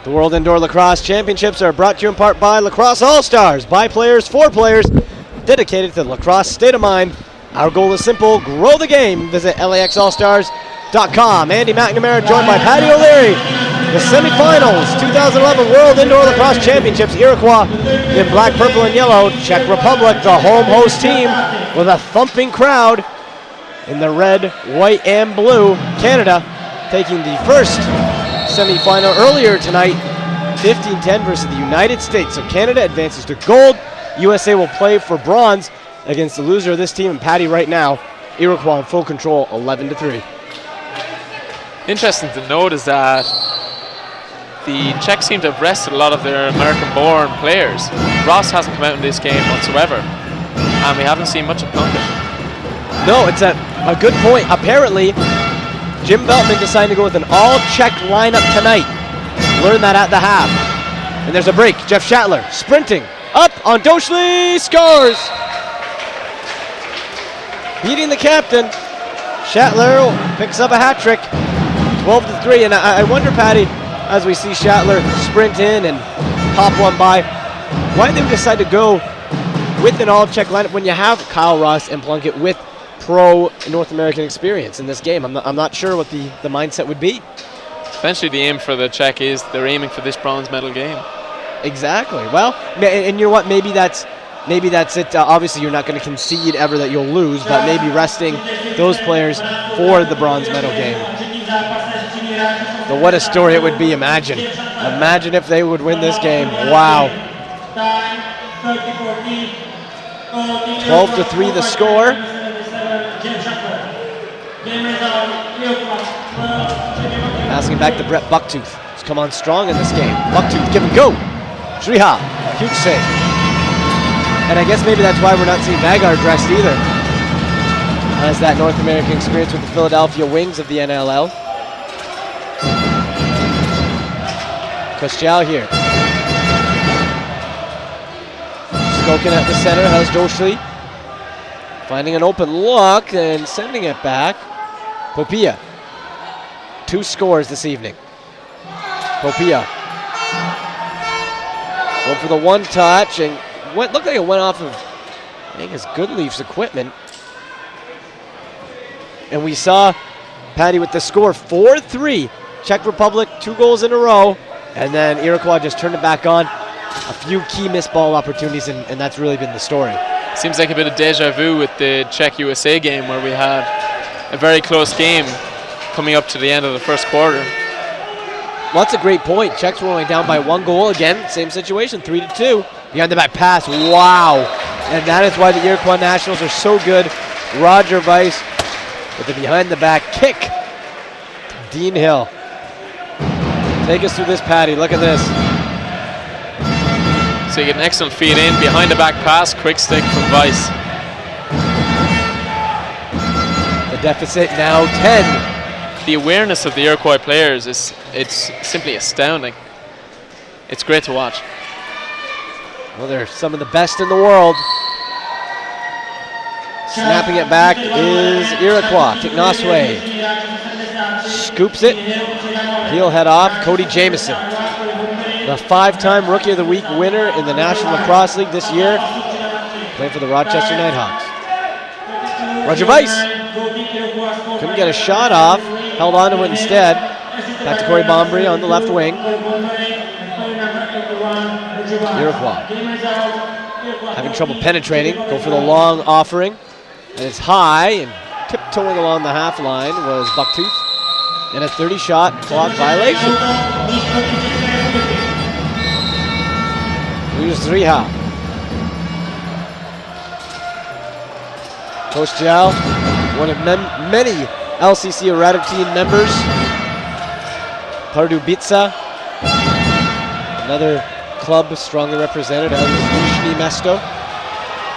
The World Indoor Lacrosse Championships are brought to you in part by Lacrosse All-Stars, by players, for players, dedicated to the lacrosse state of mind. Our goal is simple: grow the game. Visit laxallstars.com. Andy McNamara joined by Patty O'Leary. The semifinals, 2011 World Indoor Lacrosse Championships, Iroquois in black, purple, and yellow. Czech Republic, the home host team, with a thumping crowd in the red, white, and blue. Canada taking the first semifinal earlier tonight, 15-10 versus the United States. So Canada advances to gold. USA will play for bronze against the loser of this team. And Patty right now, Iroquois in full control, 11-3. Interesting to note is that the Czechs seem to have rested a lot of their American-born players. Ross hasn't come out in this game whatsoever, and we haven't seen much of Plunkett. No, it's a good point. Apparently, Jim Beltman decided to go with an all-Czech lineup tonight. Learned that at the half. And there's a break. Jeff Schattler sprinting up on Doshli, scores! Beating the captain. Schattler picks up a hat trick, 12-3. And I wonder, Patty, as we see Schattler sprint in and pop one by, why they decide to go with an all-Czech lineup when you have Kyle Ross and Plunkett with pro North American experience in this game. I'm not sure what the mindset would be. Eventually the aim for the Czech is they're aiming for this bronze medal game. Exactly. Well, and you know what, maybe that's it. Obviously you're not going to concede ever that you'll lose, but maybe resting those players for the bronze medal game. But what a story it would be. Imagine if they would win this game. Wow. 12-3 the score. Passing back to Brett Bucktooth. He's come on strong in this game. Bucktooth, give and go. Shriha, huge save. And I guess maybe that's why we're not seeing Vagar dressed either. Has that North American experience with the Philadelphia Wings of the NLL. Kostial here. Spoken at the center, has Doshli. Finding an open look and sending it back. Popia. 2 scores this evening. Popia. Went for the one touch and looked like it went off of, I think, his Goodleaf's equipment. And we saw Patty with the score, 4-3. Czech Republic, 2 goals in a row. And then Iroquois just turned it back on. A few key missed ball opportunities, and that's really been the story. Seems like a bit of deja vu with the Czech-USA game where we had a very close game coming up to the end of the first quarter. Well, that's a great point. Czechs were only down by 1 goal. Again, same situation, 3-2. Behind the back pass, wow. And that is why the Iroquois Nationals are so good. Roger Weiss with the behind the back kick. Dean Hill. Take us through this, Patty. Look at this. So you get an excellent feed in, behind the back pass, quick stick from Weiss. The deficit now 10. The awareness of the Iroquois players it's simply astounding. It's great to watch. Well, they're some of the best in the world. Snapping it back is Iroquois. Tiknosway scoops it. Heel head off. Cody Jamieson, the 5-time Rookie of the Week winner in the National Lacrosse League this year, playing for the Rochester Nighthawks. Roger Weiss couldn't get a shot off. Held on to it instead. Back to Corey Bombry on the left wing. Iroquois having trouble penetrating. Go for the long offering. And it's high, and tiptoeing along the half line was Bucktooth. And a 30-shot clock violation. Here's Riha. Kostiel, one of many LCC errata team members. Pardubica, another club strongly represented as Nizhny Mesto.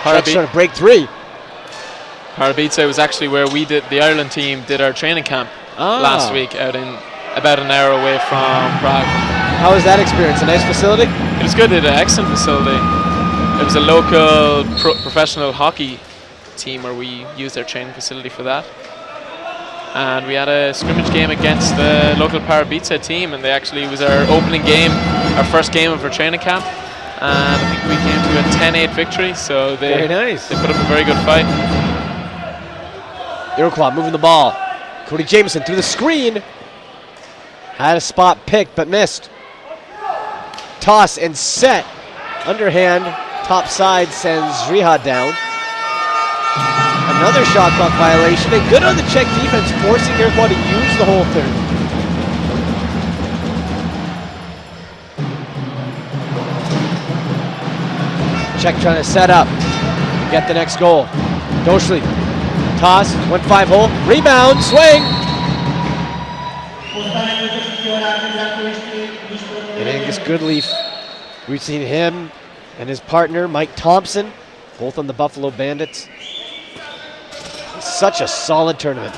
Trying to break 3. Pardubica was actually where the Ireland team did our training camp last week, out in about an hour away from Prague. How was that experience? A nice facility? It was good. They had an excellent facility. It was a local professional hockey team where we used their training facility for that. And we had a scrimmage game against the local Pardubica team, and it was our opening game, our first game of our training camp. And I think we came to a 10-8 victory, so very nice. They put up a very good fight. Iroquois moving the ball. Cody Jamieson through the screen. Had a spot picked, but missed. Toss and set. Underhand, top side sends Riha down. Another shot clock violation, and good on the Czech defense, forcing Iroquois to use the whole third. Czech trying to set up, get the next goal. Doshli, toss, 1-5 hole, rebound, swing. And Angus Goodleaf, we've seen him and his partner, Mike Thompson, both on the Buffalo Bandits. Such a solid tournament.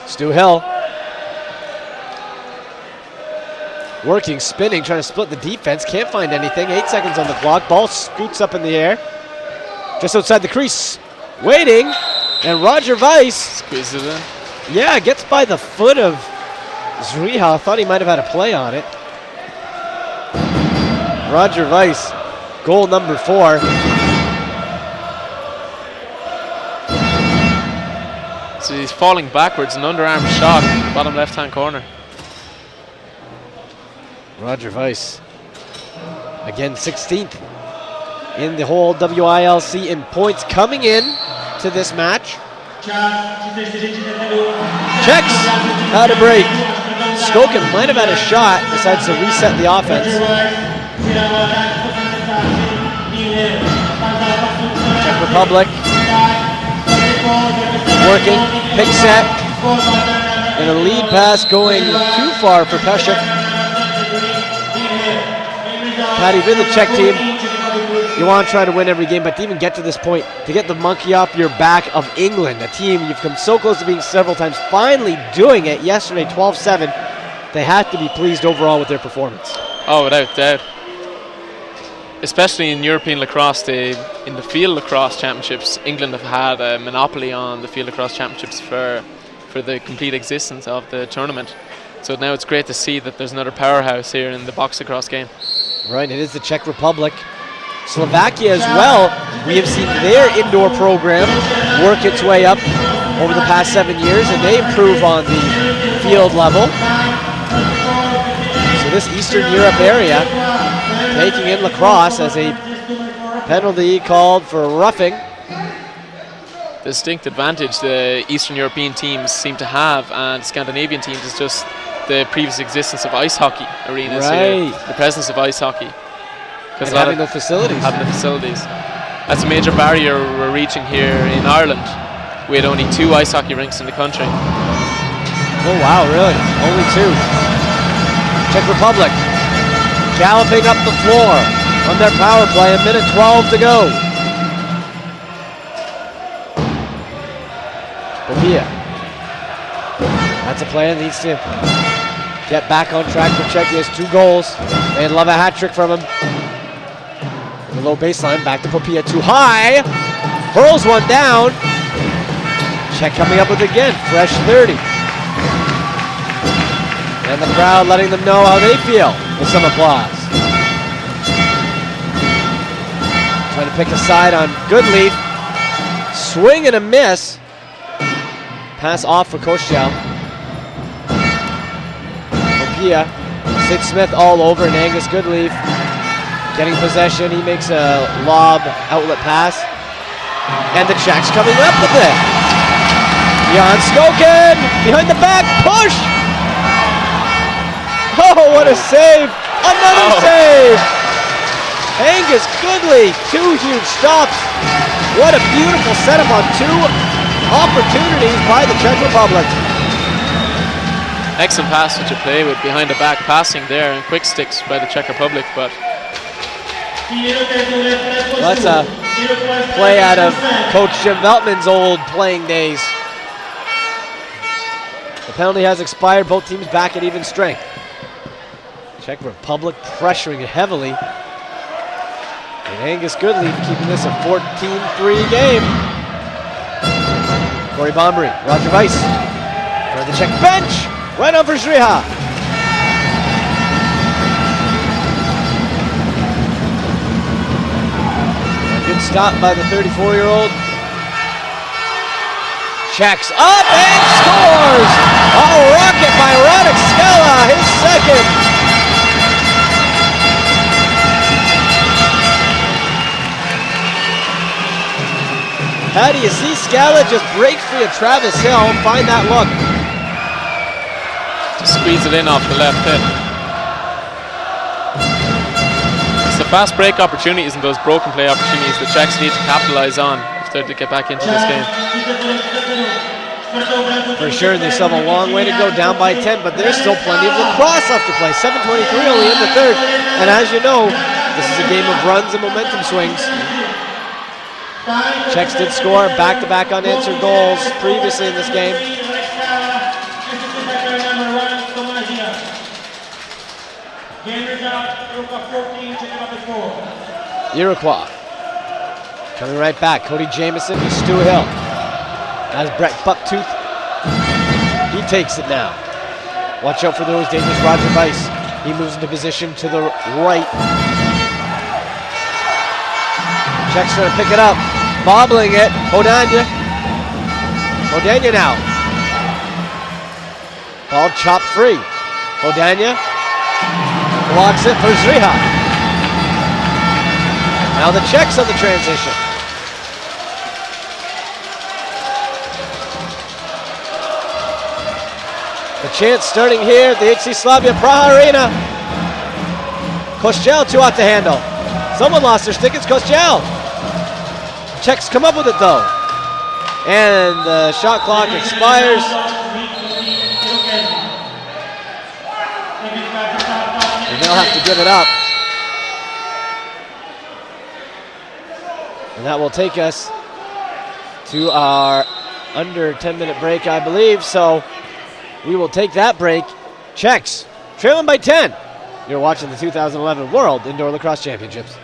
Stu Hill. Working, spinning, trying to split the defense. Can't find anything. 8 seconds on the clock. Ball scoots up in the air. Just outside the crease. Waiting. And Roger Weiss squeezes it in. Yeah, gets by the foot of Zriha. Thought he might have had a play on it. Roger Weiss, goal number 4. So he's falling backwards, an underarm shot, bottom left-hand corner. Roger Weiss, again 16th in the whole WILC in points, coming in to this match. Checks how to break. Skokin might have had a shot, decides to reset the offense. Czech Republic working, pick set, and a lead pass going too far for Peshek. Patty, with the Czech team, you want to try to win every game, but to even get to this point, to get the monkey off your back of England, a team you've come so close to being several times, finally doing it yesterday, 12-7, they have to be pleased overall with their performance. Oh, without doubt. Especially in European lacrosse, in the field lacrosse championships, England have had a monopoly on the field lacrosse championships for the complete existence of the tournament. So now it's great to see that there's another powerhouse here in the box lacrosse game. Right, it is the Czech Republic. Slovakia as well, we have seen their indoor program work its way up over the past 7 years, and they improve on the field level. So this Eastern Europe area taking in lacrosse as a penalty called for roughing. The distinct advantage the Eastern European teams seem to have, and Scandinavian teams, is just the previous existence of ice hockey arenas here, the presence of ice hockey. And having the facilities. Having the facilities. That's a major barrier we're reaching here in Ireland. We had only 2 ice hockey rinks in the country. Oh, wow, really? Only 2. Czech Republic galloping up the floor on their power play. A minute 12 to go. Bobia. That's a player that needs to get back on track for Czech. He has 2 goals. They'd love a hat trick from him. The low baseline, back to Popia, too high. Hurls one down. Czech coming up with it again, fresh 30. And the crowd letting them know how they feel with some applause. Trying to pick a side on Goodleaf. Swing and a miss. Pass off for Kościel. Popia, Sid Smith all over, and Angus Goodleaf getting possession. He makes a lob outlet pass. And the Czechs coming up with it. Jan Skoken behind the back, push! Oh, what a save! Another save! Angus Goodleaf, 2 huge stops. What a beautiful setup on 2 opportunities by the Czech Republic. Excellent passage of play with behind the back passing there and quick sticks by the Czech Republic, but that's a play out of Coach Jim Veltman's old playing days. The penalty has expired, both teams back at even strength. Czech Republic pressuring heavily. And Angus Goodleaf keeping this a 14-3 game. Corey Bombery, Roger Weiss for the Czech bench. Right on for Zriha. A good stop by the 34-year-old. Checks up and scores! A rocket by Radek Skela, his second. How do you see Skala just break free of Travis Hill and find that look? Just squeeze it in off the left hip. It's the fast break opportunities and those broken play opportunities the Czechs need to capitalize on if they're to get back into this game. For sure, they still have a long way to go, down by 10, but there's still plenty of lacrosse left to play. 7:23 only in the third, and as you know, this is a game of runs and momentum swings. Czechs did score back-to-back unanswered goals previously in this game. Iroquois coming right back. Cody Jamieson to Stu Hill. As Brett Bucktooth, he takes it now. Watch out for those dangerous Roger Weiss. He moves into position to the right. Czechs trying to pick it up. Bobbling it. Hodania. Hodania now. Ball chopped free. Hodania blocks it for Zriha. Now the Czechs on the transition. The chance starting here at the HC Slavia Praha Arena. Kościel too hot to handle. Someone lost their stick, it's Kościel. Czechs come up with it though. And the shot clock expires. And they'll have to give it up. And that will take us to our under 10-minute break, I believe. So we will take that break. Czechs trailing by 10. You're watching the 2011 World Indoor Lacrosse Championships.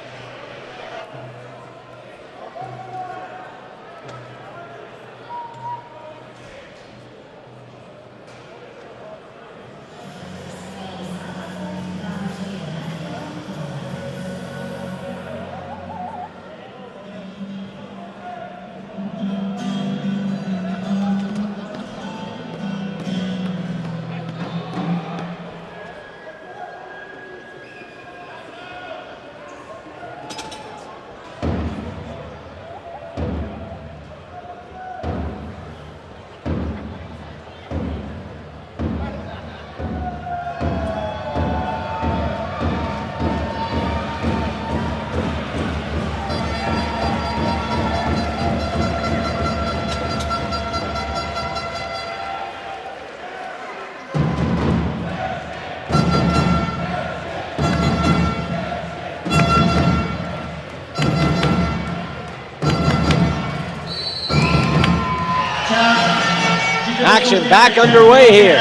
Action back underway here.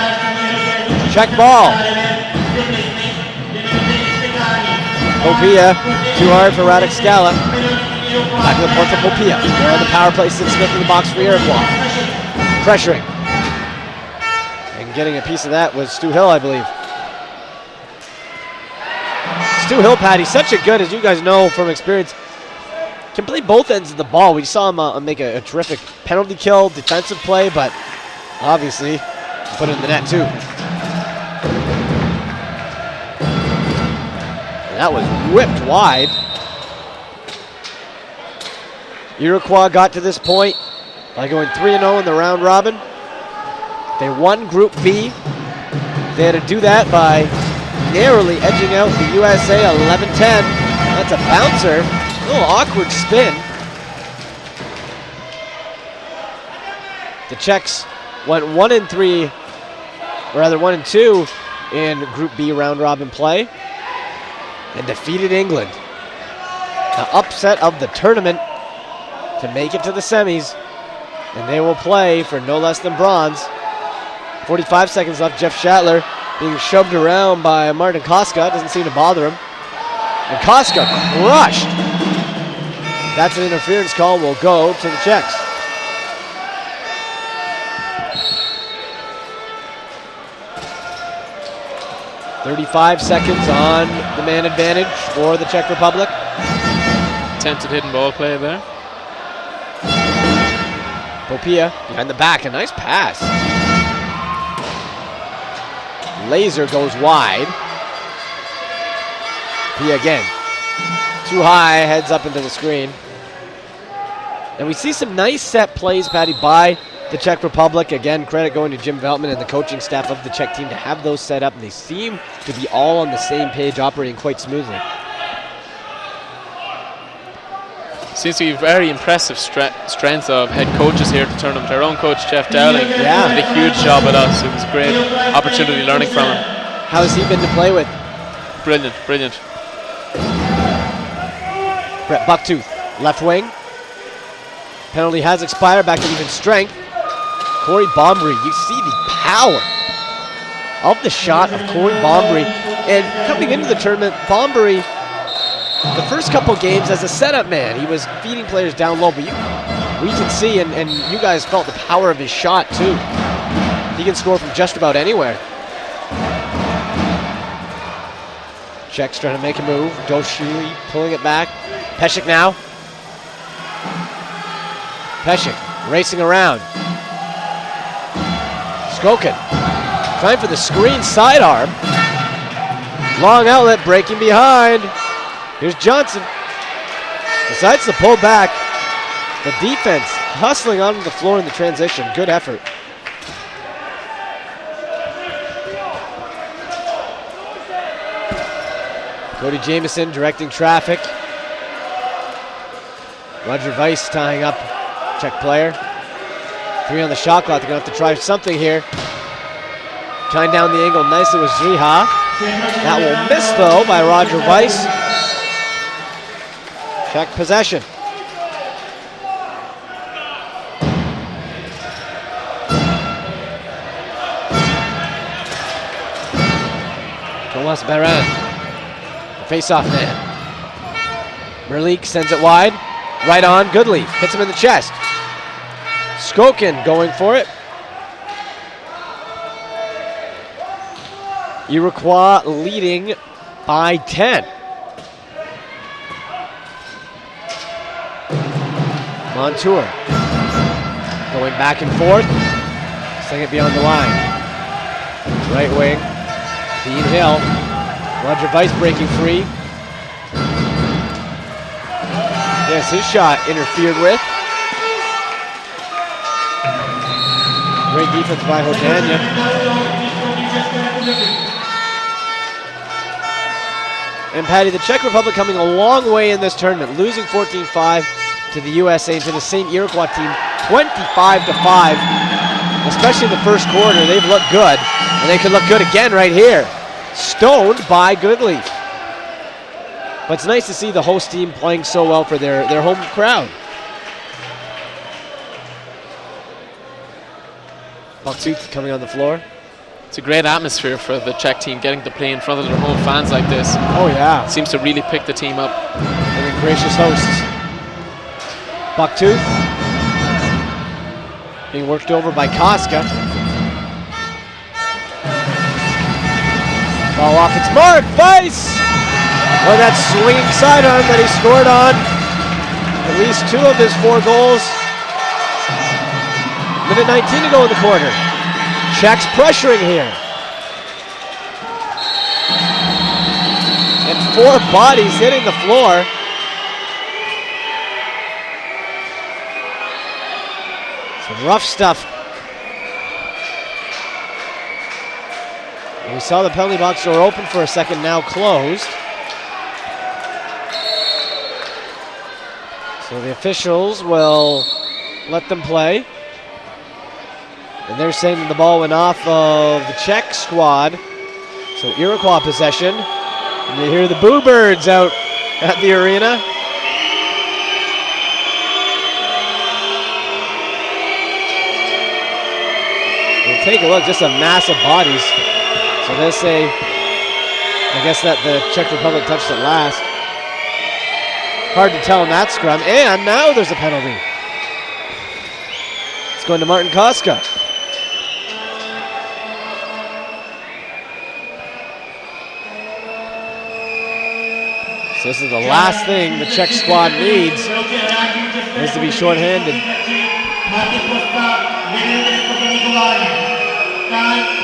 Czech ball. Popia, too hard for Radek Skala. Back to the point for Popia. They're on the power play. Sid Smith in the box for Iroquois. Pressuring. And getting a piece of that was Stu Hill, I believe. Stu Hill, Patty, such a good, as you guys know from experience, can play both ends of the ball. We saw him make a terrific penalty kill, defensive play, but obviously put it in the net too. And that was whipped wide. Iroquois got to this point by going 3-0 in the round robin. They won Group B. They had to do that by narrowly edging out the USA 11-10. That's a bouncer. A little awkward spin. The Czechs went 1-3, or rather 1-2 in Group B round robin play and defeated England. The upset of the tournament to make it to the semis, and they will play for no less than bronze. 45 seconds left. Jeff Shatler being shoved around by Martin Koska. Doesn't seem to bother him. And Koska crushed. That's an interference call. Will go to the Czechs. .35 seconds on the man advantage for the Czech Republic. Attempted hidden ball play there. Popia behind the back. A nice pass. Laser goes wide. Popia again. Too high, heads up into the screen. And we see some nice set plays, Patty, by the Czech Republic. Again, credit going to Jim Veltman and the coaching staff of the Czech team to have those set up, and they seem to be all on the same page, operating quite smoothly. Seems to be very impressive strength of head coaches here at the tournament. Our own coach, Jeff Dowling, did a huge job with us. It was a great opportunity learning from him. How has he been to play with? Brilliant, brilliant. Brett Bucktooth, left wing. Penalty has expired, back to even strength. Corey Bombury, you see the power of the shot of Corey Bombury. And coming into the tournament, Bombury, the first couple games as a setup man, he was feeding players down low, but we can see, and you guys felt the power of his shot too. He can score from just about anywhere. Czechs trying to make a move. Doshiri pulling it back. Pesek now. Pesek racing around. Skokin trying for the screen sidearm. Long outlet breaking behind. Here's Johnson. Decides to pull back. The defense hustling onto the floor in the transition. Good effort. Cody Jamieson directing traffic. Roger Weiss tying up Czech player. 3 on the shot clock. They're going to have to try something here. Tying down the angle nicely with Zriha. That will miss though by Roger Weiss. Czech possession. Thomas Baran, the face-off man. Merlik sends it wide. Right on, Goodleaf hits him in the chest. Skokin going for it. Iroquois leading by 10. Montour going back and forth. Sling it beyond the line. Right wing. Dean Hill. Roger Weiss breaking free. Yes, his shot interfered with. Great defense by Hodania. And Patty, the Czech Republic coming a long way in this tournament, losing 14-5 to the USA and to the same Iroquois team, 25-5. Especially in the first quarter, they've looked good, and they could look good again right here. Stoned by Goodleaf. But it's nice to see the host team playing so well for their home crowd. Bucktooth coming on the floor. It's a great atmosphere for the Czech team, getting to play in front of their home fans like this. Oh, yeah. Seems to really pick the team up. And gracious hosts. Bucktooth being worked over by Koska. Ball off its mark. Vice! Oh, that swinging sidearm that he scored on. At least 2 of his 4 goals. Minute 19 to go in the quarter. Czechs pressuring here. And 4 bodies hitting the floor. Some rough stuff. And we saw the penalty box door open for a second, now closed. So the officials will let them play. And they're saying that the ball went off of the Czech squad. So Iroquois possession. And you hear the Boo Birds out at the arena. We'll take a look, just a mass of bodies. So they say, I guess that the Czech Republic touched it last. Hard to tell in that scrum. And now there's a penalty. It's going to Martin Koska. So this is the last thing the Czech squad needs, is to be shorthanded.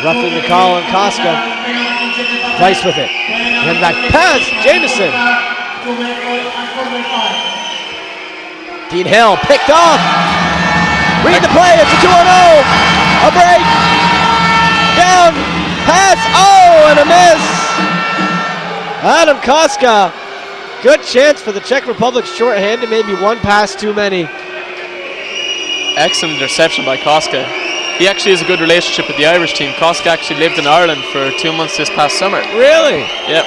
Roughing the call on Koska. Vice with it. And that pass, Jameson. Dean Hill picked off. Read the play, it's a 2-on-0. A break. Down, pass, oh, and a miss. Adam Koska. Good chance for the Czech Republic shorthanded, maybe 1 pass too many. Excellent interception by Koska. He actually has a good relationship with the Irish team. Koska actually lived in Ireland for 2 months this past summer. Really? Yep.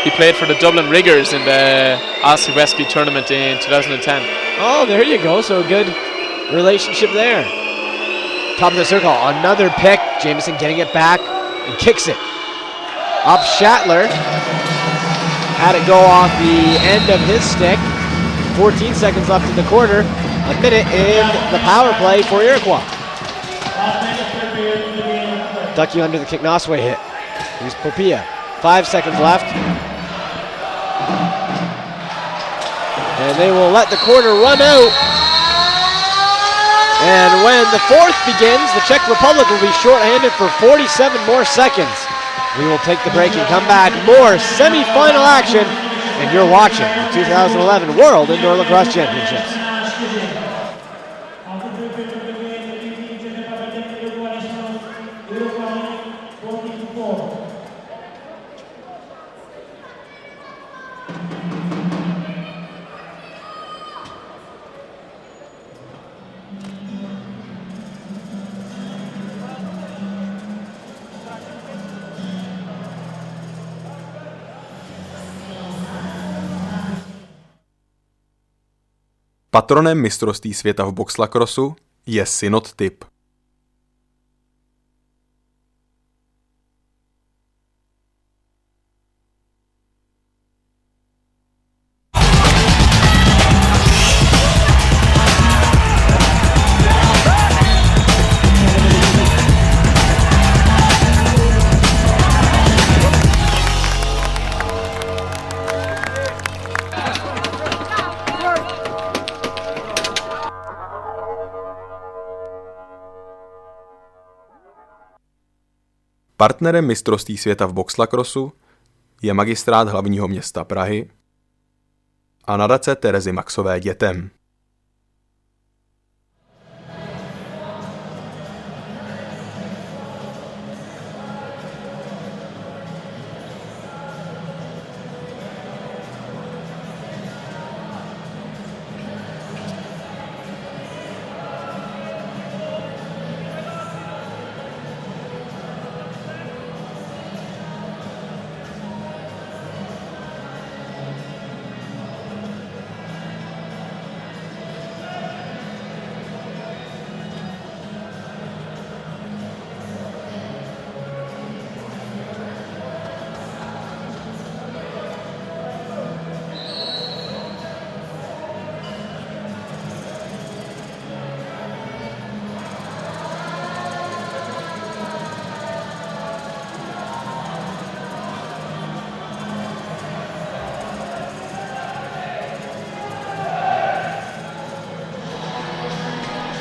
He played for the Dublin Riggers in the Ossie Westby tournament in 2010. Oh, there you go. So a good relationship there. Top of the circle. Another pick. Jameson getting it back and kicks it. Up Shatler. Had it go off the end of his stick. 14 seconds left in the quarter. A minute in the power play for Iroquois. Ducky under the kick, Nosway hit. Here's Popia. 5 seconds left. And they will let the quarter run out. And when the 4th begins, the Czech Republic will be shorthanded for 47 more seconds. We will take the break and come back. More semi-final action. And you're watching the 2011 World Indoor Lacrosse Championships. Patronem mistrovství světa v boxlacrossu je Synod Typ. Partnerem mistrovství světa v boxlacrossu je Magistrát hlavního města Prahy a nadace Terezy Maxové dětem.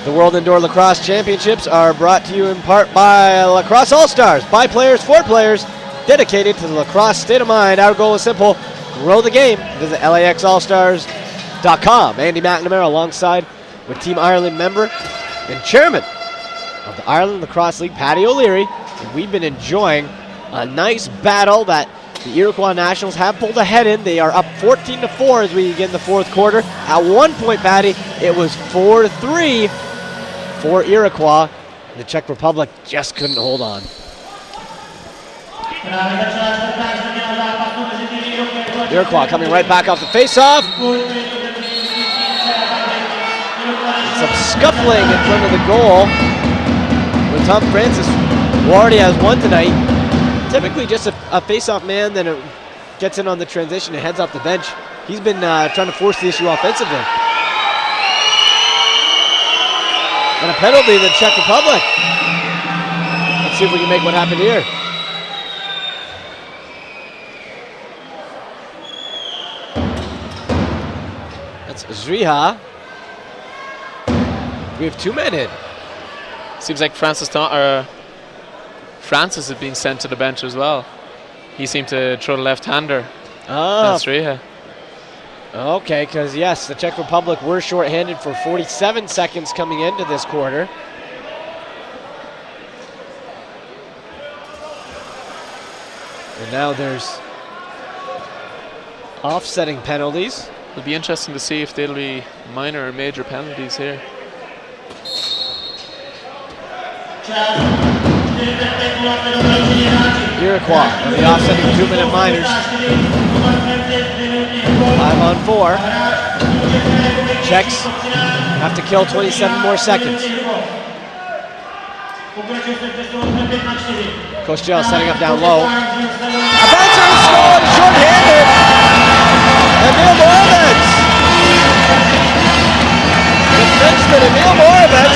The World Indoor Lacrosse Championships are brought to you in part by Lacrosse All-Stars, by players, for players, dedicated to the lacrosse state of mind. Our goal is simple: grow the game. Visit laxallstars.com. Andy McNamara alongside with Team Ireland member and chairman of the Ireland Lacrosse League, Paddy O'Leary. And we've been enjoying a nice battle that the Iroquois Nationals have pulled ahead in. They are up 14-4 as we begin the fourth quarter. At one point, Paddy, it was 4-3 for Iroquois. The Czech Republic just couldn't hold on. Iroquois coming right back off the face-off. Some scuffling in front of the goal with Tom Francis, who already has one tonight. Typically just a face-off man, then it gets in on the transition and heads off the bench. He's been trying to force the issue offensively. And a penalty to the Czech Republic. Let's see if we can make what happened here. That's Zriha. We have 2 men in. Seems like Francis is being sent to the bench as well. He seemed to throw the left-hander. That's Zriha. Okay, because yes, the Czech Republic were shorthanded for 47 seconds coming into this quarter. And now there's offsetting penalties. It'll be interesting to see if there'll be minor or major penalties here. Iroquois on the offsetting 2-minute minors. 5-on-4. Czechs have to kill 27 more seconds. Kostiel setting up down low. A bouncer scored, short-handed. Emil Moravec. Defenseman Emil Moravec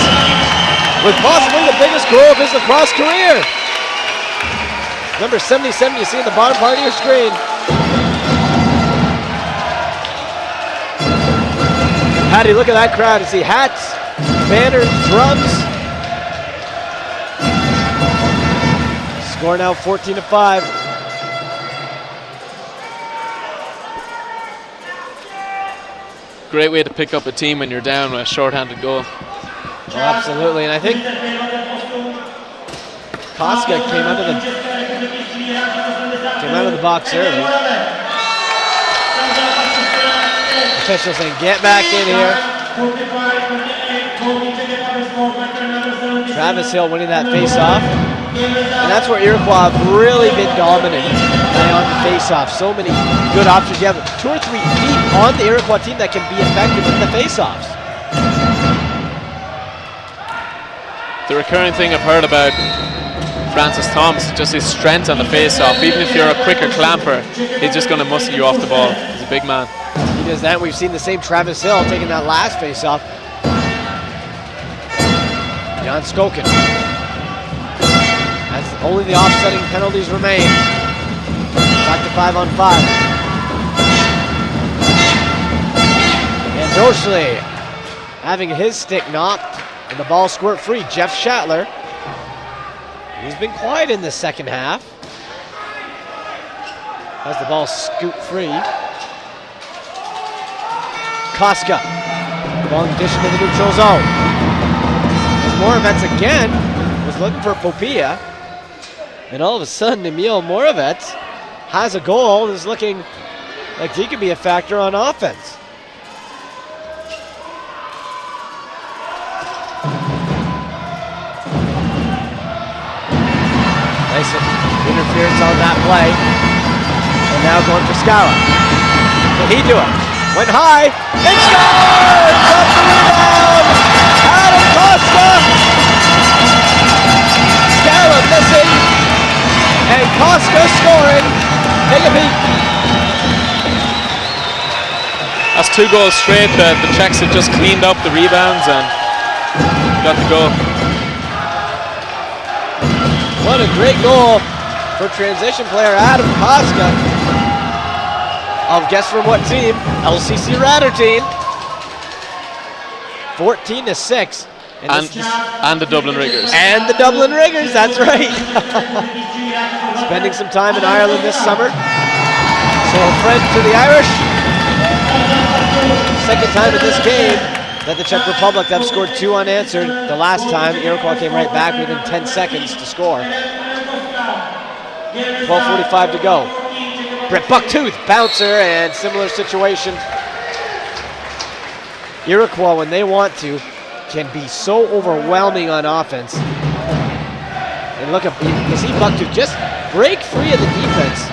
with possibly the biggest goal of his lacrosse career. Number 77, you see in the bottom part of your screen. Patty, look at that crowd. You see hats, banners, drums. Score now 14-5. Great way to pick up a team when you're down with a short-handed goal. Oh, absolutely, and I think Koska came out of the box early. Official saying, get back in here. Travis Hill winning that face-off. And that's where Iroquois have really been dominant on the face-off. So many good options. You have 2 or 3 deep on the Iroquois team that can be effective in the face-offs. The recurring thing I've heard about Francis Thomas is just his strength on the face-off. Even if you're a quicker clamper, he's just going to muscle you off the ball. He's a big man. He does that. We've seen the same Travis Hill taking that last face-off. John Skokin. As only the offsetting penalties remain. Back to 5-on-5. And Dorsey having his stick knocked and the ball squirt free. Jeff Shatler. He's been quiet in the second half. As the ball scoot free. Koska. Long dish into the neutral zone. As Moravec again was looking for Popia. And all of a sudden, Emil Moravec has a goal and is looking like he could be a factor on offense. Nice interference on that play. And now going for Scala. Can he do it? Went high and scored! Got the rebound! Adam Koska! Scala missing. And Koska scoring. Take a peek. That's 2 goals straight. The Czechs have just cleaned up the rebounds and got the goal. What a great goal for transition player Adam Koska. Of guess from what team? LCC Radar team. 14-6. And the Dublin Riggers. And the Dublin Riggers, that's right. Spending some time in Ireland this summer. So a friend to the Irish. Second time in this game that the Czech Republic have scored 2 unanswered. The last time, Iroquois came right back within 10 seconds to score. 12:45 to go. Brett Bucktooth, bouncer, and similar situation. Iroquois, when they want to, can be so overwhelming on offense. And look at, you see Bucktooth just break free of the defense.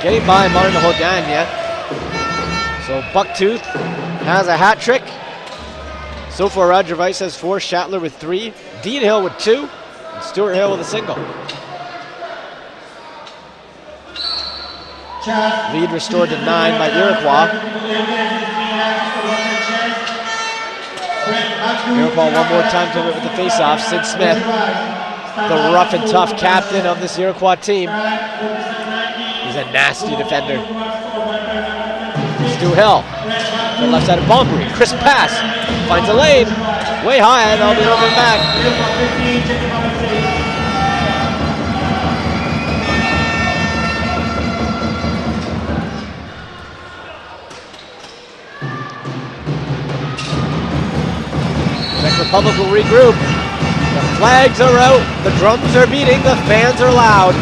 Getting by Martin Hodania. So Bucktooth has a hat trick. So far, Roger Weiss has 4, Shatler with 3, Dean Hill with 2, and Stuart Hill with a single. Lead restored to 9 by Iroquois. Iroquois one more time to it with the face-off. Sid Smith, the rough and tough captain of this Iroquois team. He's a nasty defender. Stu Hill, to the left side of Bombery. Crisp pass, finds a lane, way high, and they'll be looking back. Czech Republic will regroup. The flags are out, the drums are beating, the fans are loud.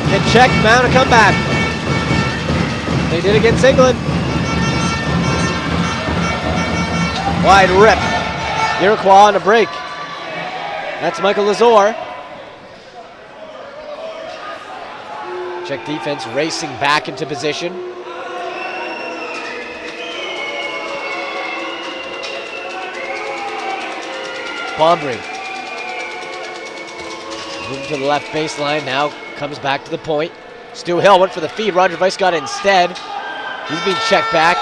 Can Czech mount a comeback? They did against England. Wide rip. Iroquois on a break. That's Michael Lazor. Czech defense racing back into position. Bombery. Moving to the left baseline now. Comes back to the point. Stu Hill went for the feed. Roger Weiss got it instead. He's being checked back.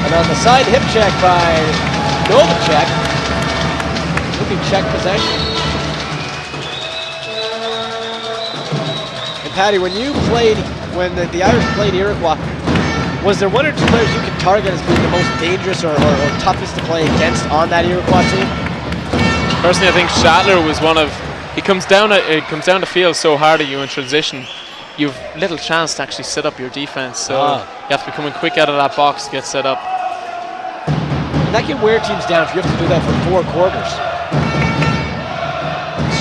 And on the side, hip check by Novacek. Looking check possession. And Patty, when the Irish played Iroquois, was there 1 or 2 players you could target as being the most dangerous or toughest to play against on that Iroquois team? Personally, I think Shatler was one of. It comes down to feel so hard at you in transition. You've little chance to actually set up your defense, so you have to be coming quick out of that box to get set up. And that can wear teams down if you have to do that for 4 quarters.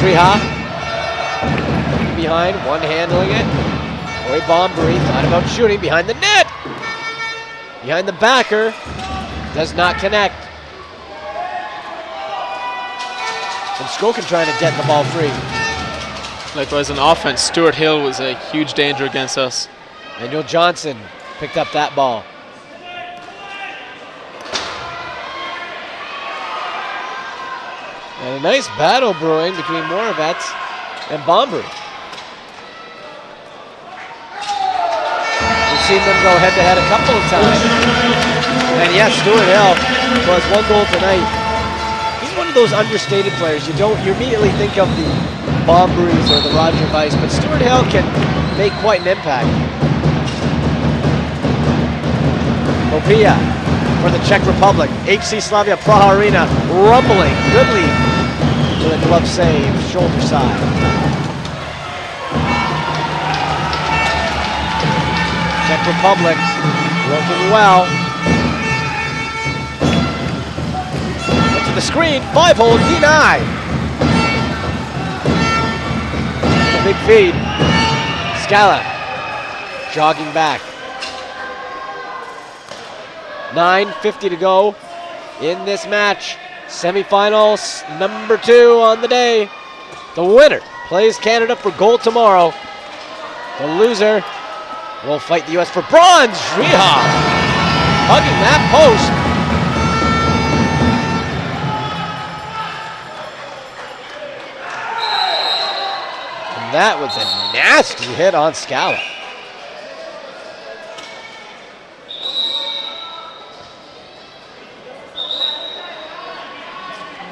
Sriha behind, one handling it. Corey Bombery thought about shooting behind the net. Behind the backer, does not connect. And Skokin trying to get the ball free. Likewise on offense, Stuart Hill was a huge danger against us. Daniel Johnson picked up that ball. And a nice battle brewing between Moravets and Bombery. We've seen them go head-to-head a couple of times. And yes, Stuart Hill was 1 goal tonight. He's one of those understated players. You immediately think of the Bomberys or the Roger Weiss, but Stuart Hill can make quite an impact. Opia for the Czech Republic. HC Slavia Praha Arena rumbling. Good lead with a glove save, shoulder side. Czech Republic working well. Went to the screen, 5-hole denied. A big feed. Scala jogging back. 9:50 to go in this match. Semifinals number 2 on the day. The winner plays Canada for gold tomorrow. The loser will fight the U.S. for bronze. Riha hugging that post. And that was a nasty hit on Scala.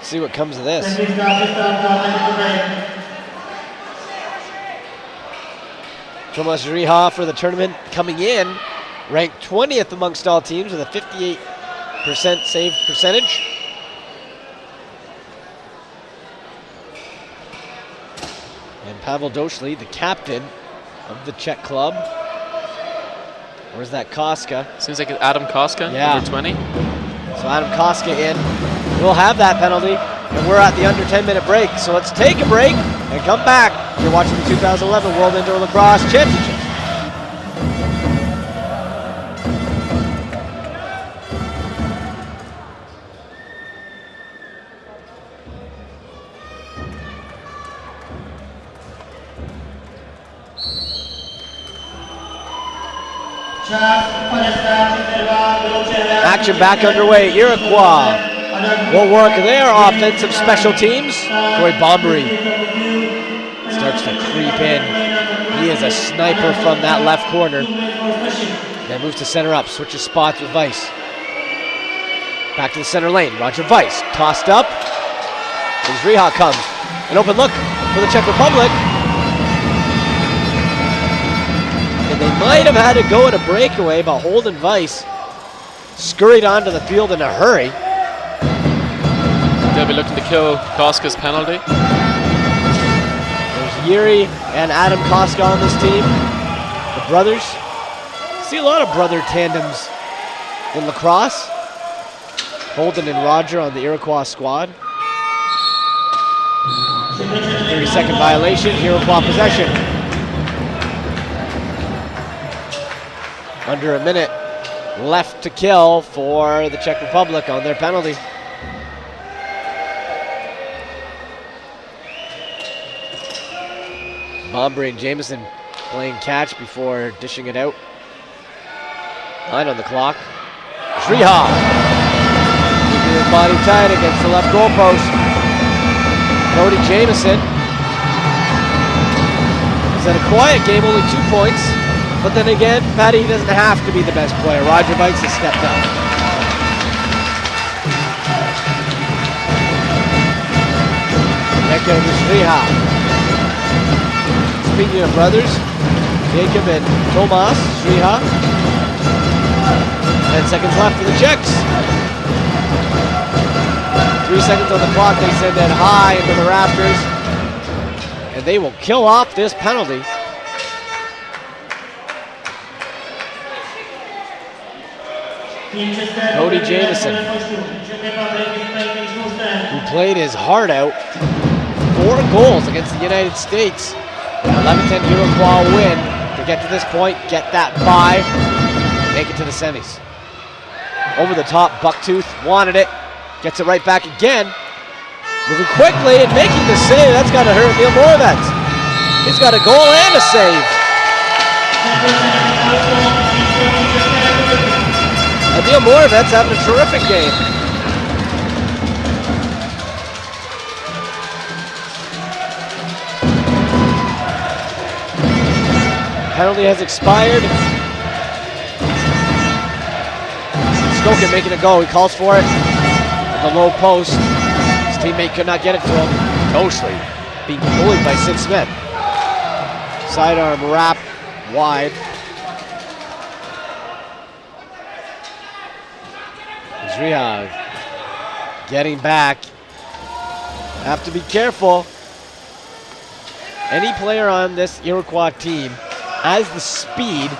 See what comes of this. Tomas Riha for the tournament coming in ranked 20th amongst all teams with a 58% save percentage. And Pavel Doshli, the captain of the Czech club. Where's that Koska? Seems like Adam Koska, Yeah. number 20. So Adam Koska in. We'll have that penalty, and we're at the under 10-minute break. So let's take a break and come back. You're watching the 2011 World Indoor Lacrosse Championship. Action back underway. Iroquois will work their offensive special teams. Corey Bombery starts to creep in. He is a sniper from that left corner. Then moves to center up, switches spots with Weiss. Back to the center lane. Roger Weiss tossed up. Reha comes. An open look for the Czech Republic. And they might have had to go at a breakaway, but Holden Weiss scurried onto the field in a hurry. They'll be looking to kill Koska's penalty. There's Yuri and Adam Koska on this team, the brothers. See a lot of brother tandems in lacrosse. Holden and Roger on the Iroquois squad. 30-second violation, Iroquois possession. Under a minute left to kill for the Czech Republic on their penalty. Bombery and Jameson playing catch before dishing it out. 9 on the clock. Reha keeping his body tight against the left goalpost. Cody Jameson. He's had a quiet game, only 2 points. But then again, Patty doesn't have to be the best player. Roger Weiss has stepped up. Jacob Reha. Speaking of brothers, Jacob and Tomas Reha. 10 seconds left for the Czechs. 3 seconds on the clock. They send it high into the rafters. And they will kill off this penalty. Cody Jameson, who played his heart out, 4 goals against the United States. 11-10 Iroquois win to get to this point, get that bye, make it to the semis. Over the top, Bucktooth wanted it, gets it right back again. Moving quickly and making the save. That's got to hurt Neil Moravec. He's got a goal and a save. Neil Moravec's having a terrific game. Penalty has expired. Skokin making a go. He calls for it at the low post. His teammate could not get it to him. Doshli being bullied by Sid Smith. Sidearm wrap wide. Reha getting back. Have to be careful. Any player on this Iroquois team has the speed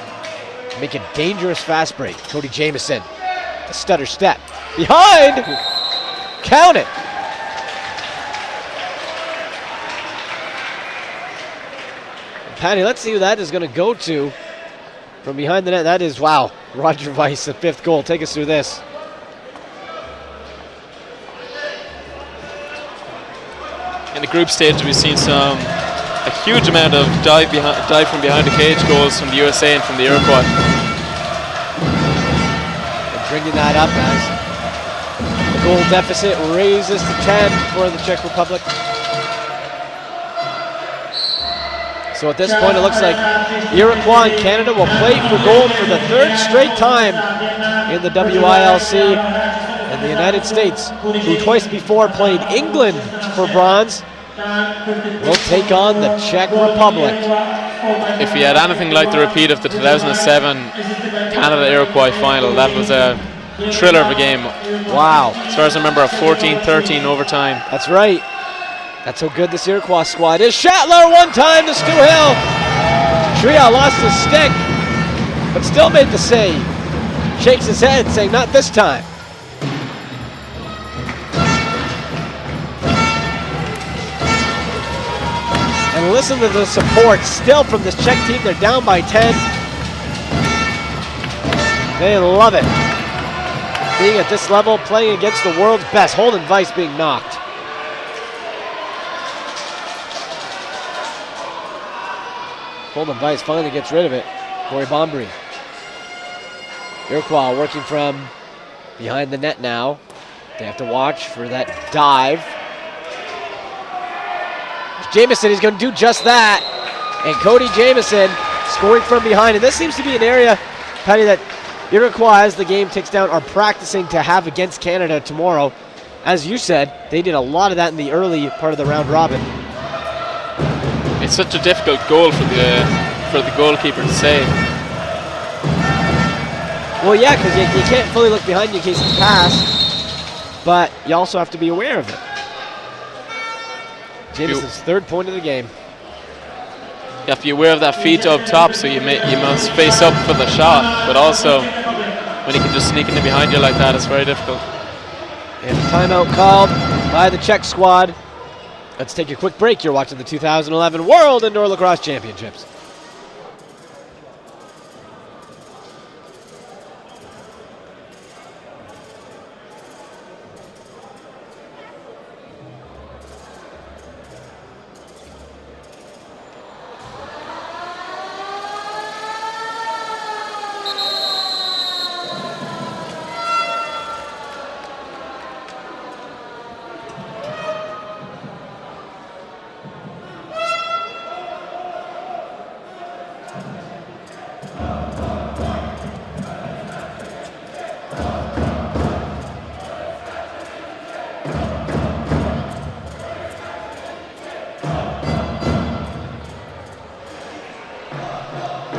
to make a dangerous fast break. Cody Jameson, a stutter step. Behind! Count it! Patty, let's see who that is going to go to from behind the net. That is, wow, Roger Weiss, the 5th goal. Take us through this. In the group stage, we've seen a huge amount of dive from behind the cage goals from the USA and from the Iroquois. And bringing that up as the goal deficit raises to 10 for the Czech Republic. So at this point, it looks like Iroquois and Canada will play for gold for the 3rd straight time in the WILC. And the United States, who twice before played England for bronze, will take on the Czech Republic. If we had anything like the repeat of the 2007 Canada-Iroquois final, that was a thriller of a game. Wow. As far as I remember, a 14-13 overtime. That's right. That's how good this Iroquois squad is. Shatler one time to Stu Hill. Tria lost his stick, but still made the save. Shakes his head, saying, not this time. And listen to the support still from this Czech team. They're down by 10. They love it. Being at this level, playing against the world's best. Holden Weiss being knocked. Holden Weiss finally gets rid of it. Corey Bombury. Iroquois working from behind the net now. They have to watch for that dive. Jamieson is going to do just that. And Cody Jamieson scoring from behind. And this seems to be an area, Patty, that Iroquois, as the game ticks down, are practicing to have against Canada tomorrow. As you said, they did a lot of that in the early part of the round robin. It's such a difficult goal for the goalkeeper to save. Well, yeah, because you can't fully look behind you in case it's passed, but you also have to be aware of it. Jamison's third point of the game. You have to be aware of that feet up top, so you must face up for the shot, but also when he can just sneak in behind you like that, it's very difficult. And timeout called by the Czech squad. Let's take a quick break. You're watching the 2011 World Indoor Lacrosse Championships.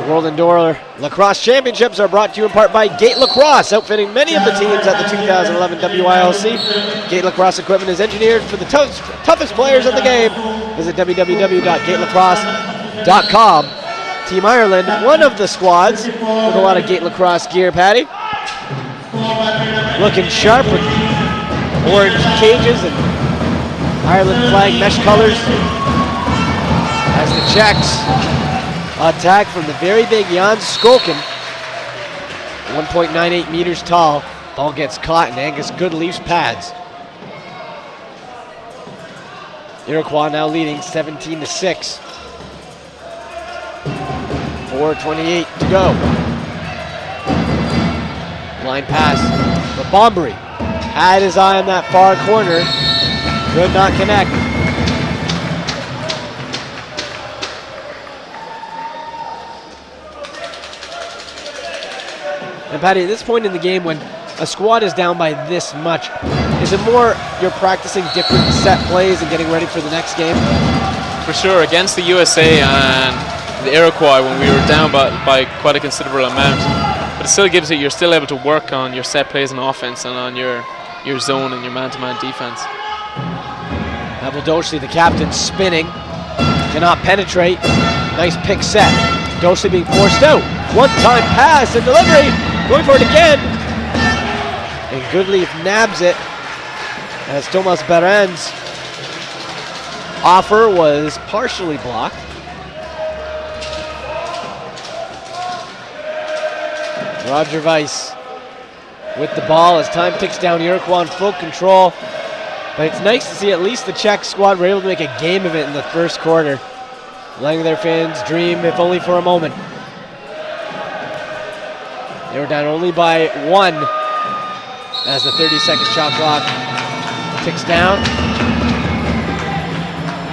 World Indoor Lacrosse Championships are brought to you in part by Gate Lacrosse, outfitting many of the teams at the 2011 WILC. Gate Lacrosse equipment is engineered for the toughest players in the game. Visit www.gatelacrosse.com. Team Ireland, one of the squads with a lot of Gate Lacrosse gear, Patty. Looking sharp with orange cages and Ireland flag mesh colors. As the Czechs attack from the very big Jan Skolkin, 1.98 meters tall. Ball gets caught and Angus Good leaves pads. Iroquois now leading 17-6. 4:28 to go. Line pass for Bombury. Had his eye on that far corner. Could not connect. And Patty, at this point in the game, when a squad is down by this much, is it more you're practicing different set plays and getting ready for the next game? For sure, against the USA and the Iroquois when we were down by quite a considerable amount. But it still gives you, you're still able to work on your set plays and offense and on your zone and your man-to-man defense. Neville Dosley, the captain, spinning. Cannot penetrate. Nice pick set. Dosley being forced out. One-time pass and delivery. Going for it again. And Goodleaf nabs it as Tomas Beren's offer was partially blocked. Roger Weiss with the ball as time ticks down. Iroquois in full control. But it's nice to see at least the Czech squad were able to make a game of it in the first quarter, letting their fans dream, if only for a moment. They were down only by 1 as the 30-second shot clock ticks down.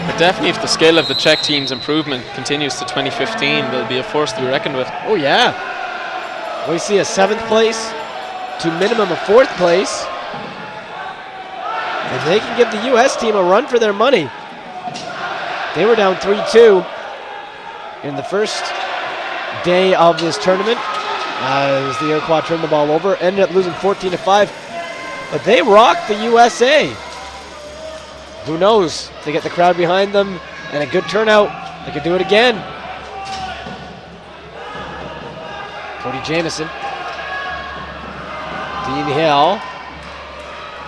But definitely if the scale of the Czech team's improvement continues to 2015, they'll be a force to be reckoned with. Oh yeah. We see a 7th place to minimum of 4th place. And they can give the US team a run for their money. They were down 3-2 in the first day of this tournament as the Iroquois turned the ball over. Ended up losing 14-5, but they rocked the USA. Who knows? If they get the crowd behind them and a good turnout, they could do it again. Cody Jamieson. Dean Hill.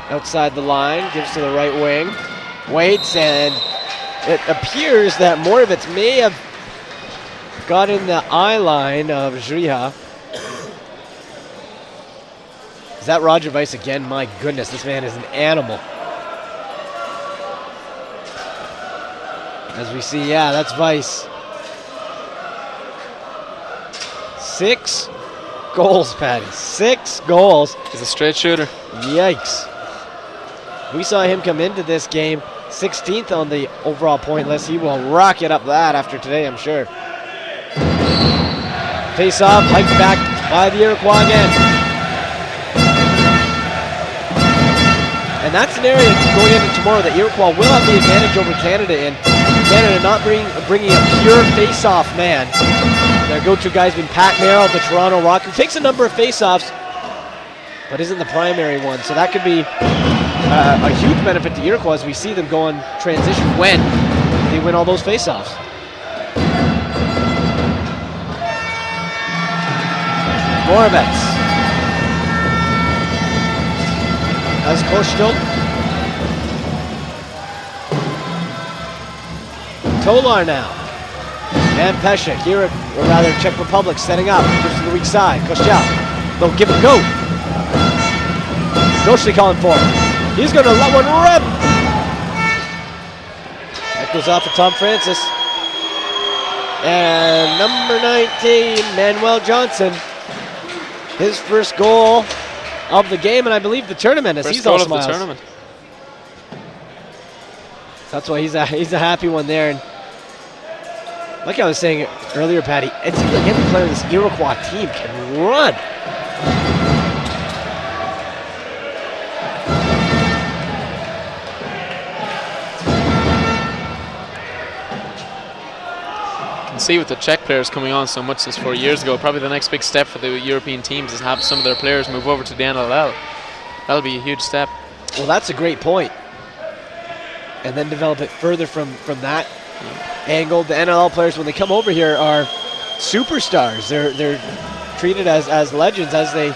Outside the line, gives to the right wing. Waits, and it appears that Moravitz may have got in the eye line of Zriha. Is that Roger Weiss again? My goodness, this man is an animal. As we see, yeah, that's Weiss. 6 goals, Patty. 6 goals. He's a straight shooter. Yikes. We saw him come into this game 16th on the overall point list. He will rocket up that after today, I'm sure. Face off, hiked back by the Iroquois again. And that's an area going into tomorrow that Iroquois will have the advantage over Canada in. Canada not bringing a pure face-off man. Their go-to guy's been Pat Merrill of the Toronto Rock, who takes a number of face-offs, but isn't the primary one. So that could be a huge benefit to Iroquois as we see them go on transition when they win all those face-offs. Moravitz. As Koshtil. Tolar now. And Peshek here, or rather Czech Republic setting up. Gives to the weak side. Koshtil. They'll give it a go. Doshli calling for it. He's going to let one rip. That goes off of Tom Francis. And number 19, Manuel Johnson. His first goal of the game, and I believe the tournament, as First he's goal all of smiles. the tournament. That's why he's a happy one there. And like I was saying earlier, Patty, it seems like every player in this Iroquois team can run. See with the Czech players coming on so much since 4 years ago, probably the next big step for the European teams is have some of their players move over to the NLL. That'll be a huge step. Well, that's a great point. And then develop it further from that angle. The NLL players, when they come over here, are superstars. They're treated as legends, as they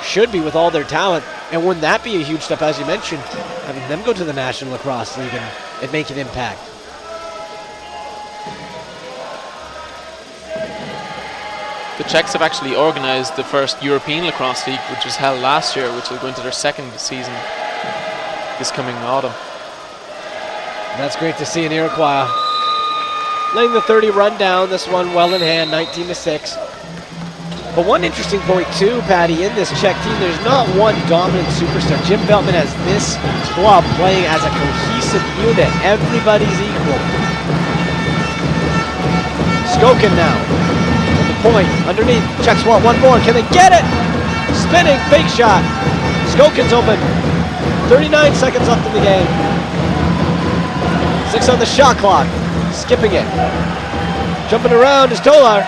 should be with all their talent. And wouldn't that be a huge step, as you mentioned, having them go to the National Lacrosse League and make an impact? The Czechs have actually organized the first European Lacrosse League, which was held last year, which will go into their second season this coming autumn. That's great to see in Iroquois. Letting the 30 run down, this one well in hand, 19-6. But one interesting point too, Patty, in this Czech team, there's not one dominant superstar. Jim Veltman has this club playing as a cohesive unit. Everybody's equal. Skokin now. Point underneath, Czechs want one more. Can they get it? Spinning, fake shot. Skokin's open. 39 seconds left in the game. 6 on the shot clock. Skipping it. Jumping around is Tolar.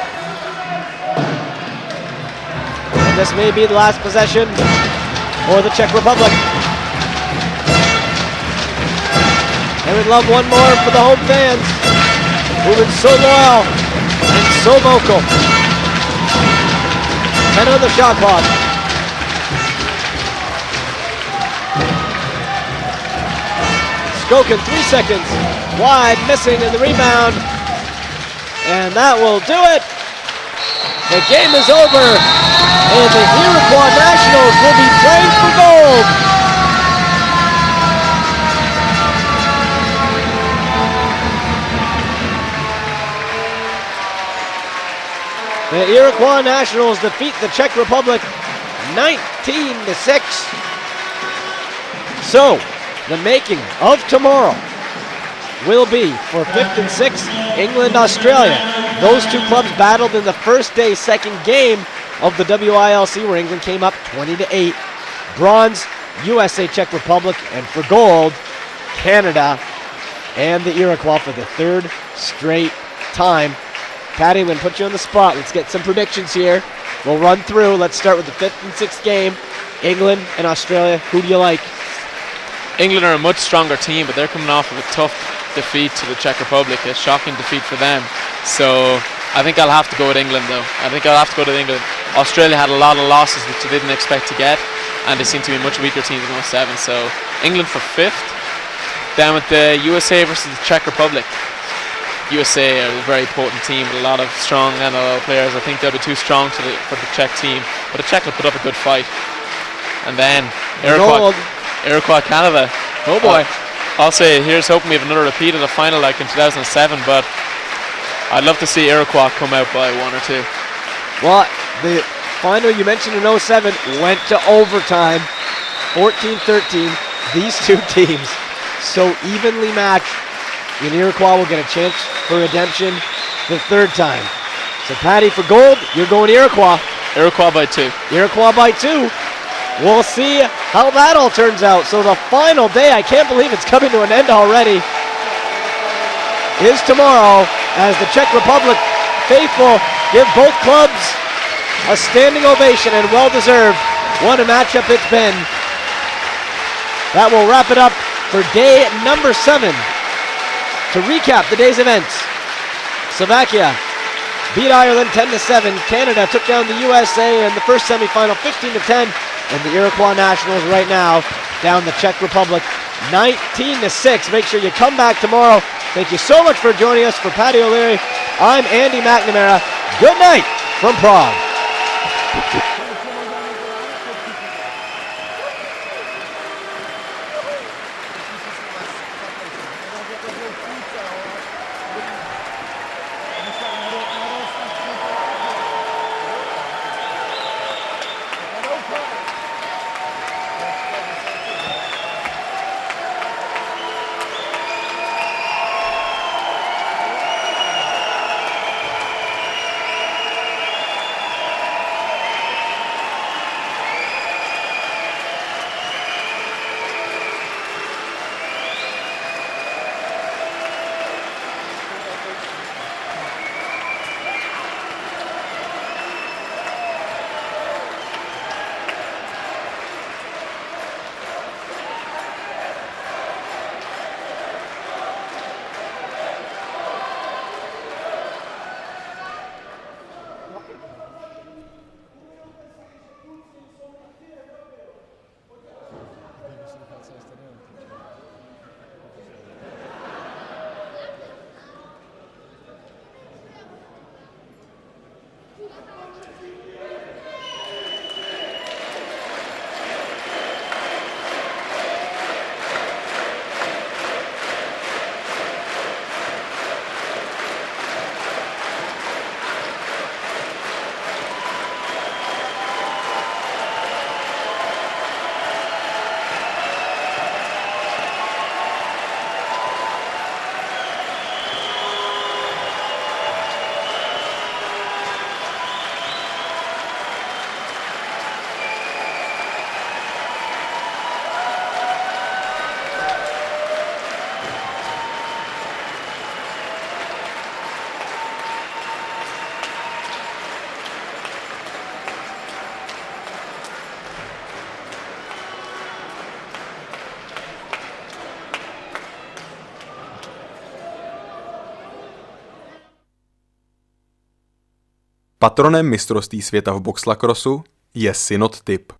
And this may be the last possession for the Czech Republic. And we'd love one more for the home fans who've been so loyal and so vocal. 10 on the shot clock. Skokin, 3 seconds wide, missing in the rebound. And that will do it. The game is over. And the Iroquois Nationals will be playing for gold. The Iroquois Nationals defeat the Czech Republic 19-6. So, the making of tomorrow will be for 5th and 6th, England, Australia. Those two clubs battled in the first day, second game of the WILC, where England came up 20-8. Bronze, USA, Czech Republic, and for gold, Canada and the Iroquois for the third straight time. Patty, I'm going to put you on the spot. Let's get some predictions here. We'll run through. Let's start with the 5th and 6th game. England and Australia. Who do you like? England are a much stronger team, but they're coming off of a tough defeat to the Czech Republic, a shocking defeat for them. So I think I'll have to go with England, though. I think I'll have to go to England. Australia had a lot of losses, which I didn't expect to get, and they seem to be a much weaker team than 07. So England for 5th. Down with the USA versus the Czech Republic. USA are a very potent team with a lot of strong NLL players. I think they'll be too strong for the Czech team, but the Czech will put up a good fight. And then Iroquois Canada. Oh boy. I'll say here's hoping we have another repeat of the final like in 2007, but I'd love to see Iroquois come out by 1 or 2. Well, the final you mentioned in 07 went to overtime, 14-13. These two teams so evenly matched, and Iroquois will get a chance for redemption the 3rd time. So Patty, for gold, you're going Iroquois. Iroquois by 2. Iroquois by 2. We'll see how that all turns out. So the final day, I can't believe it's coming to an end already, is tomorrow as the Czech Republic faithful give both clubs a standing ovation, and well-deserved. What a matchup it's been. That will wrap it up for day number 7. To recap the day's events, Slovakia beat Ireland 10-7. Canada took down the USA in the first semifinal 15-10. And the Iroquois Nationals right now down the Czech Republic 19-6. Make sure you come back tomorrow. Thank you so much for joining us. For Patty O'Leary, I'm Andy McNamara. Good night from Prague. Patronem mistrovství světa v boxlacrossu je Synod Typ.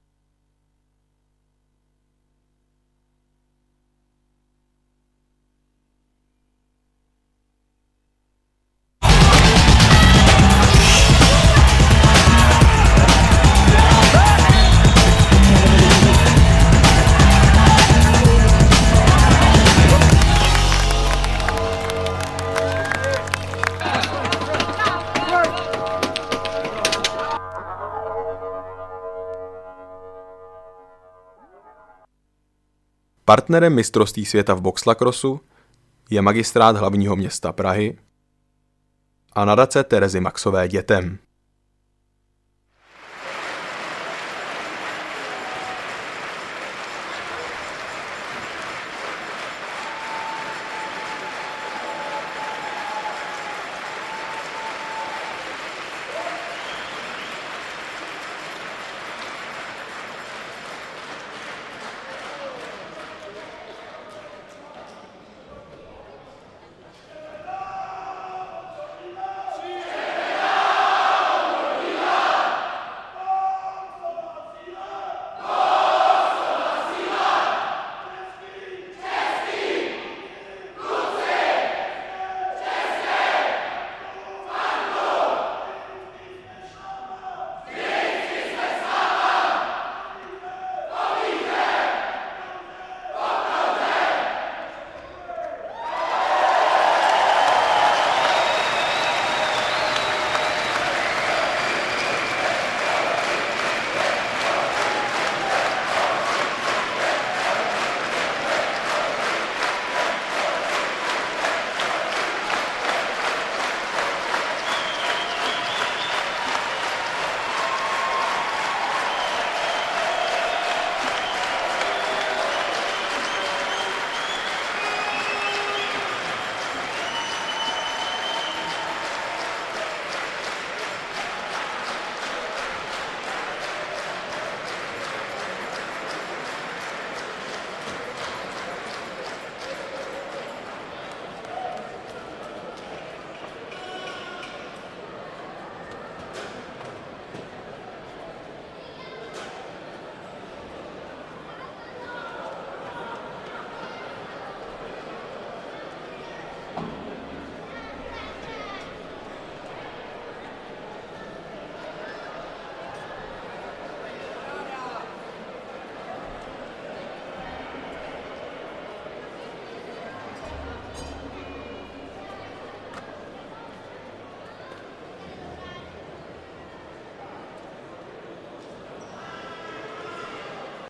Partnerem mistrovství světa v boxlacrossu je Magistrát hlavního města Prahy a nadace Terezy Maxové dětem.